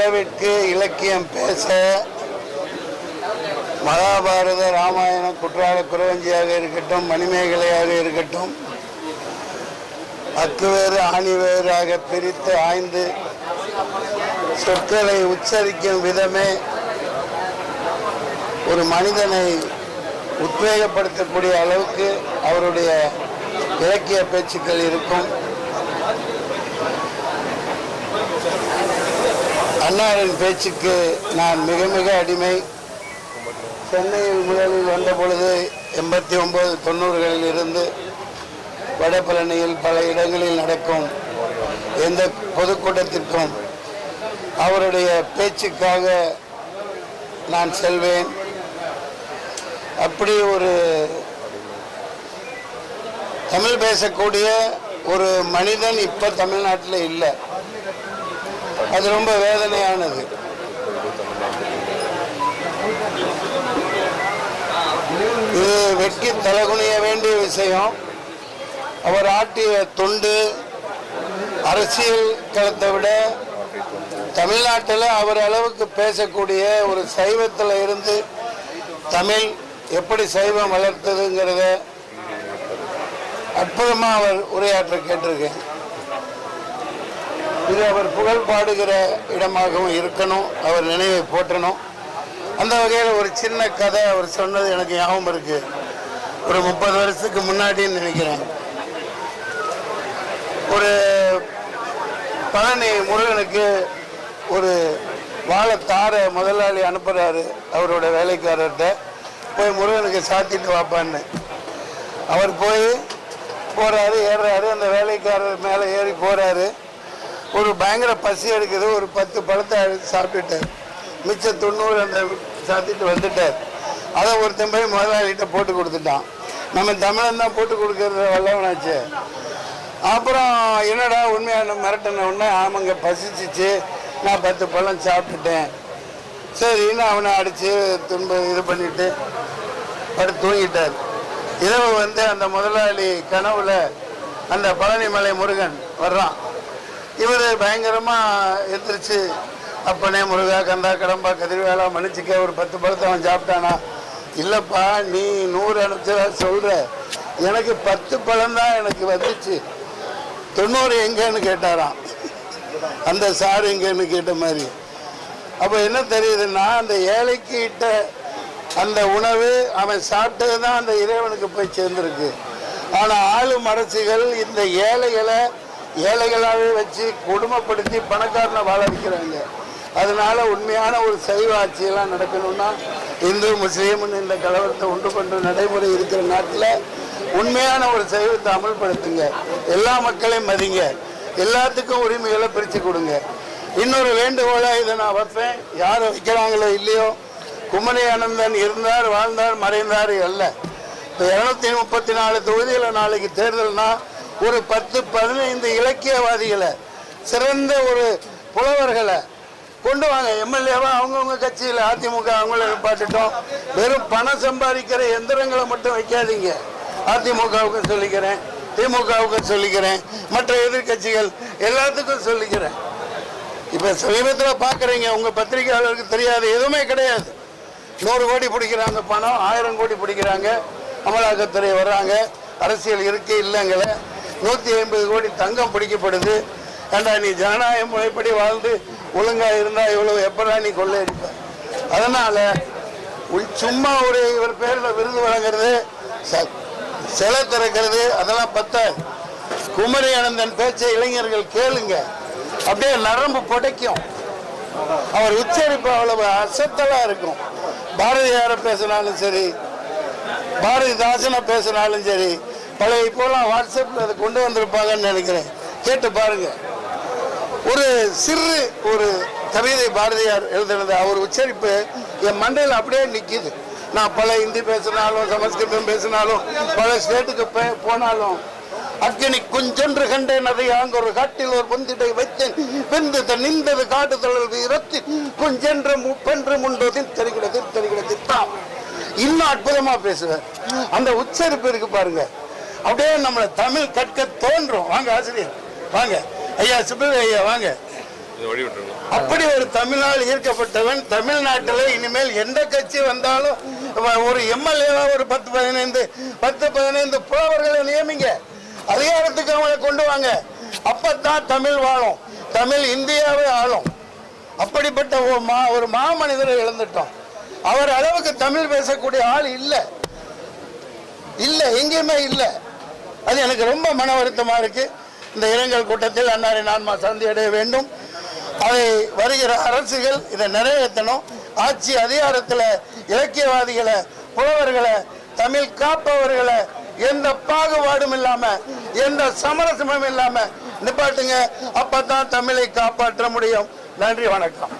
அளவிற்கு இலக்கியம் பேச மகாபாரத ராமாயணம் குற்றால குறவஞ்சியாக இருக்கட்டும், மணிமேகலையாக இருக்கட்டும், அக்குவேறு ஆணிவேறாக பிரித்து ஆய்ந்து சொற்களை உச்சரிக்கும் விதமே ஒரு மனிதனை உத்வேகப்படுத்தக்கூடிய அளவுக்கு அவருடைய இலக்கிய பேச்சுக்கள் இருக்கும். அன்னாரின் பேச்சுக்கு நான் மிக மிக அடிமை. சென்னையில் முதலில் வந்த பொழுது 89, 90களில் இருந்து வடபழனியில் பல இடங்களில் நடக்கும் எந்த பொதுக்கூட்டத்திற்கும் அவருடைய பேச்சுக்காக நான் செல்வேன். அப்படி ஒரு தமிழ் பேசக்கூடிய ஒரு மனிதன் இப்ப தமிழ்நாட்டில் இல்லை. அது ரொம்ப வேதனையானது. இது வெட்கி தலகுனிய வேண்டிய விஷயம். அவர் ஆற்றிய தொண்டு அரசியல் களத்தை விட தமிழ்நாட்டில் அவர் அளவுக்கு பேசக்கூடிய ஒரு சைவத்தில் இருந்து தமிழ் எப்படி சைவம் வளர்த்ததுங்கிறத அற்புதமாக அவர் உரையாற்ற கேட்டிருக்கேன். இது அவர் புகழ் பாடுகிற இடமாகவும் இருக்கணும், அவர் நினைவை போற்றணும். அந்த வகையில் ஒரு சின்ன கதை அவர் சொன்னது எனக்கு ஞாபகம் இருக்கு. ஒரு 30 வருஷத்துக்கு முன்னாடின்னு நினைக்கிறேன். ஒரு பழனி முருகனுக்கு ஒரு வாழைத்தார முதலாளி அனுப்புகிறாரு அவரோட வேலைக்காரர்கிட்ட, போய் முருகனுக்கு சாத்திட்டு வாப்பான்னு. அவர் போய் போகிறாரு, ஏறுறாரு. அந்த வேலைக்காரர் மேலே ஏறி போகிறாரு. ஒரு பயங்கர பசி எடுக்குது. ஒரு 10 பழத்தை சாப்பிட்டுட்டார். மிச்சம் 90 அந்த சாத்திட்டு வந்துட்டார். அதை ஒருத்தன் போய் முதலாளிகிட்ட போட்டு கொடுத்துட்டான். நம்ம தமிழன் தான் போட்டு கொடுக்கறது வல்லவனாச்சு. அப்புறம் என்னடா உண்மையான மிரட்டின உடனே, ஆமாங்க பசிச்சிச்சு, நான் 10 பழம் சாப்பிட்டுட்டேன். சரின்னு அவனை அடித்து இது பண்ணிட்டு படுத்து தூங்கிட்டார். இரவு அந்த முதலாளி கனவுல அந்த பழனிமலை முருகன் வர்றான். இவர் பயங்கரமாக எந்திரிச்சு, அப்பனே முருகா, கந்தா, கடம்பா, கதிர்வேலா, மன்னிச்சுக்க, ஒரு 10 பழத்தை அவன் சாப்பிட்டானா? இல்லைப்பா, நீ 100 அனுப்பிச்சதா சொல்கிற, எனக்கு 10 பழம்தான் எனக்கு வந்துச்சு, 90 எங்கன்னு கேட்டாராம். அந்த சார் எங்கன்னு கேட்ட மாதிரி. அப்போ என்ன தெரியுதுன்னா, அந்த ஏழைக்கு இட்ட அந்த உணவு அவன் சாப்பிட்டது தான் அந்த இறைவனுக்கு போய் சேர்ந்துருக்கு. ஆனால் ஆளும் அரசுகள் இந்த ஏழைகளாகவே வச்சு கொடுமைப்படுத்தி பணக்காரனை வாழ வைக்கிறாங்க. அதனால உண்மையான ஒரு சைவ ஆட்சியெல்லாம் நடக்கணும்னா இந்து முஸ்லீம்னு இந்த கலவரத்தை உண்டு பண்ணுற நடைமுறை இருக்கிற நாட்டில் உண்மையான ஒரு சைவத்தை அமல்படுத்துங்க. எல்லா மக்களையும் மதிங்க, எல்லாத்துக்கும் உரிமைகளை பிரித்து கொடுங்க. இன்னொரு வேண்டுகோளை இதை நான் வைப்பேன். யார் வைக்கிறாங்களோ இல்லையோ, குமரி அனந்தன் இருந்தார், வாழ்ந்தார், மறைந்தார் அல்ல. இப்போ 234 தொகுதியில் நாளைக்கு தேர்தல்னா ஒரு 10-15 இலக்கியவாதிகளை, சிறந்த ஒரு புலவர்களை கொண்டு வாங்க. எம்எல்ஏவா அவங்கவுங்க கட்சியில், அதிமுக அவங்கள நிப்பாட்டிட்டோம். வெறும் பணம் சம்பாதிக்கிற எந்திரங்களை மட்டும் வைக்காதீங்க. அதிமுகவுக்கும் சொல்லிக்கிறேன், திமுகவுக்கும் சொல்லிக்கிறேன், மற்ற எதிர்கட்சிகள் எல்லாத்துக்கும் சொல்லிக்கிறேன். இப்போ சமீபத்தில் பார்க்குறீங்க, உங்கள் பத்திரிகையாளருக்கு தெரியாது, எதுவுமே கிடையாது. 100 கோடி பிடிக்கிறாங்க பணம், 1000 கோடி பிடிக்கிறாங்க, அமலாக்கத்துறை வர்றாங்க, அரசியல் இருக்கே இல்லைங்கள, 150 கோடி தங்கம் பிடிக்கப்படுது. ஏண்டா நீ ஜனநாயக முறைப்படி வாழ்ந்து ஒழுங்காக இருந்தால் இவ்வளோ எப்படா நீ கொள்ளையடிப்ப? அதனால் சும்மா ஒரு இவர் பேரில் விருது வழங்குறது, சிலை திறக்கிறது, அதெல்லாம் குமரி அனந்தன் பேச்சை இளைஞர்கள் கேளுங்க, அப்படியே நரம்பு புடைக்கும். அவர் உச்சரிப்பு அவ்வளவு அசத்தலாக இருக்கும். பாரதியாரை பேசினாலும் சரி, பாரதிதாசனை பேசினாலும் சரி, பழைய இப்போலாம் வாட்ஸ்அப்பில் அதை கொண்டு வந்திருப்பாங்கன்னு நினைக்கிறேன். கேட்டு பாருங்க. ஒரு ஒரு கவிதை பாரதியார் எழுதுனது, அவர் உச்சரிப்பு என் மண்டையில் அப்படியே நிற்கிது. நான் பல ஹிந்தி பேசினாலும், சமஸ்கிருதம் பேசினாலும், பல ஸ்டேட்டுக்கு போனாலும், அக்கினி குஞ்சொன்று கண்டேன், அதை அங்கு ஒரு காட்டில் ஒரு பொந்திடை வைத்தேன், வெந்தது நின்றது காட்டுதல் வீரத்து குஞ்சென்று முப்பென்று முண்டோதின் தெரிகிறது தான். இன்னும் அற்புதமா பேசுவார். அந்த உச்சரிப்பு இருக்கு பாருங்க, அப்படியே நம்மளை தமிழ் கற்க தோன்றும். வாங்க ஆசிரியர், வாங்க ஐயா, சுப்பவி ஐயா வாங்க. அப்படி ஒரு தமிழால் ஈர்க்கப்பட்டவன். தமிழ்நாட்டில் இனிமேல் எந்த கட்சி வந்தாலும் ஒரு எம்எல்ஏவா ஒரு 10-15 புலவர்களை நியமிங்க, அதிகாரத்துக்கு அவங்களை கொண்டு வாங்க. அப்பத்தான் தமிழ் வாழும், தமிழ் இந்தியாவை ஆளும். அப்படிப்பட்ட ஒரு மாமனிதரை இழந்துட்டோம். அவர் அளவுக்கு தமிழ் பேசக்கூடிய ஆள் இல்லை, எங்கேயுமே இல்லை. அது எனக்கு ரொம்ப மன வருத்தமா இருக்கு. இந்த இரங்கல் கூட்டத்தில் அன்னாரை நான் சந்தியடைய வேண்டும். அதை வருகிற அரசுகள் இதை நிறைவேற்றணும். ஆட்சி அதிகாரத்தில் இலக்கியவாதிகளை, புலவர்களை, தமிழ் காப்பவர்களை எந்த பாகுபாடும் இல்லாம, எந்த சமரசமும் இல்லாம நிப்பாட்டுங்க. அப்பதான் தமிழை காப்பாற்ற முடியும். நன்றி, வணக்கம்.